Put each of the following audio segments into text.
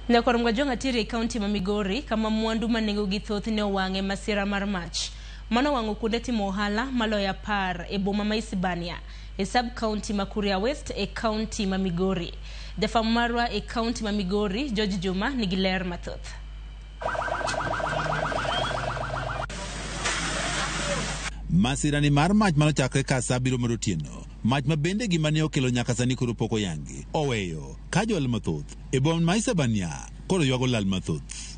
Nyakorom jonga tiri county ma Migori kama mwandu manengo githoth ne owange masira mar mach. Mano wango kuonde timo ohala maloya par e boma ma Isebania e sub county ma Kuria West e county ma Migori. Jafam marwa e county ma Migori George Juma nigi ler mathoth. Masirani mar mach manochakre ka saa 7 mar otieno. Mach mabende gima ne okelo nyaka sani koro pok oyangi. Oweyo ka jol mathoth e boma ma Isebania koro ywago lal mathoth.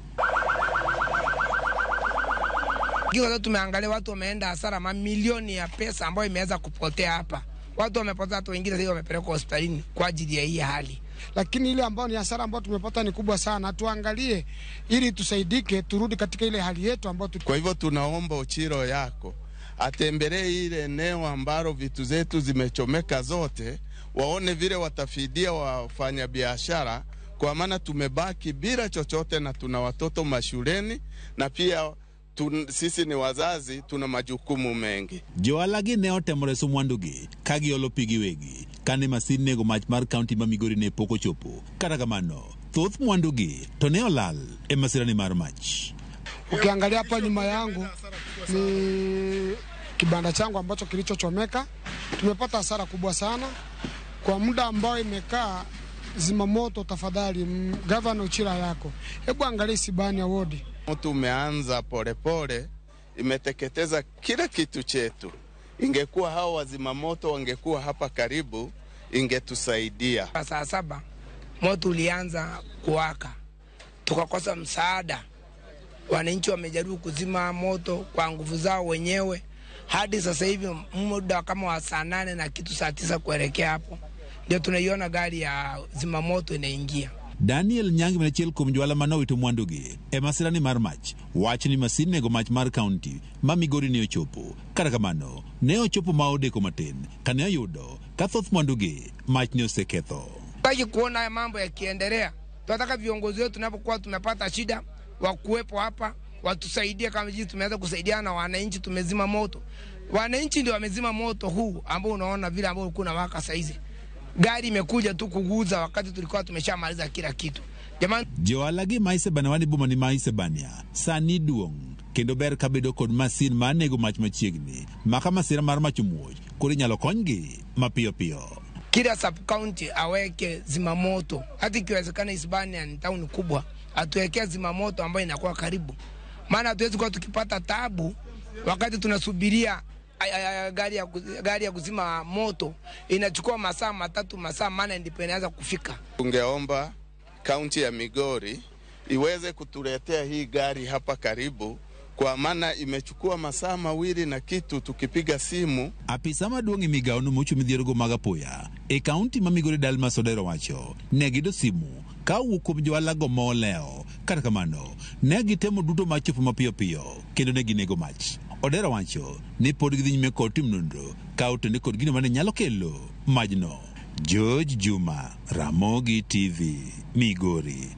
Kiwa tumeangalia watu wameenda hasara mamilioni ya pesa ambayo imeweza kupotea hapa. Watu wamepotea, watu wengine sasa wamepelekwa hospitalini kwa ajili ya hii hali. Lakini ile ambayo ni hasara ambayo tumepata ni kubwa sana. Tuangalie ili tusaidike turudi katika ile hali yetu ambayo Kwa hivyo tunaomba Ochiro yako atembelee ile eneo ambalo vitu zetu zimechomeka zote, waone vile watafidia wafanya biashara, kwa maana tumebaki bila chochote na tuna watoto mashuleni na pia sisi ni wazazi, tuna majukumu mengi. Joalagi ne otemore mwandugi kagi olo pigi wegi kane masin nego mach mar county ma Migori ne poko chopo. Kata kamano thoth mwandugi to ne olal e masirani mar mach. Ukiangalia hapa nyuma yangu ni kibanda changu ambacho kilichochomeka. Tumepata hasara kubwa sana kwa muda ambao imekaa. Zimamoto, tafadhali Governor Ochiro yako, hebu angalia Isebania ward. Mtu umeanza polepole, imeteketeza kila kitu chetu. Ingekuwa hao wazimamoto wangekuwa hapa karibu, ingetusaidia. Saa 7 moto ulianza kuwaka, tukakosa msaada. Wananchi wamejaribu kuzima moto kwa nguvu zao wenyewe. Hadi sasa hivi muda kama wa saa 8 na kitu saa 9 kuelekea hapo ndio tunaiona gari ya zimamoto inaingia. Daniel Nyangi mnachiel kuom jwala manowito mwandugi e masirani mar mach wach ni masin nego mach mar county ma Migori ne ochopo. Kata kamano ne ochopo ma odeko matin kane oyudo ka thoth mwandugi mach ne oseketho. Baki kuona mambo yakiendelea, tunataka viongozi wetu tunapokuwa tumepata shida wakuwepo hapa watusaidie kama jinsi tumeweza kusaidiana na wananchi. Tumezima moto, wananchi ndio wamezima moto huu ambao unaona vile ambao ulikuwa unawaka saizi. Gari imekuja tu kuguza wakati tulikuwa tumeshamaliza kila kitu. Jamani, joalagi ma Isebania wani boma ni ma Isebania sani duong kendo ber kabedo kod masin ma nego mach machiegni maka masira mar mach muoch koro nyalo konygi mapiyo piyo. Kila sub county aweke zimamoto, hata ikiwezekana Isebania ni town kubwa atuwekea zimamoto ambayo inakuwa karibu, maana hatuwezi kuwa tukipata tabu wakati tunasubiria gari ya kuzima moto inachukua masaa 3 masaa 4 ndipo inaanza kufika. Tungeomba county ya Migori iweze kutuletea hii gari hapa karibu, kwa maana imechukua masaa 2 na kitu tukipiga simu. Apisa maduong' migao no mocho midhiergo mag apoya e county ma Migori Dalmas Odero wacho ne gido simu ka wuok kuom joalago moleo. Kata kamano ne gitemo duto machopo mapiyo piyo kendo ne ginego mach. Odero wacho ni pod gidhi nyime kod tim nonro ka otende kod gino mane nyalo kelo majno. George Juma, Ramogi TV, Migori.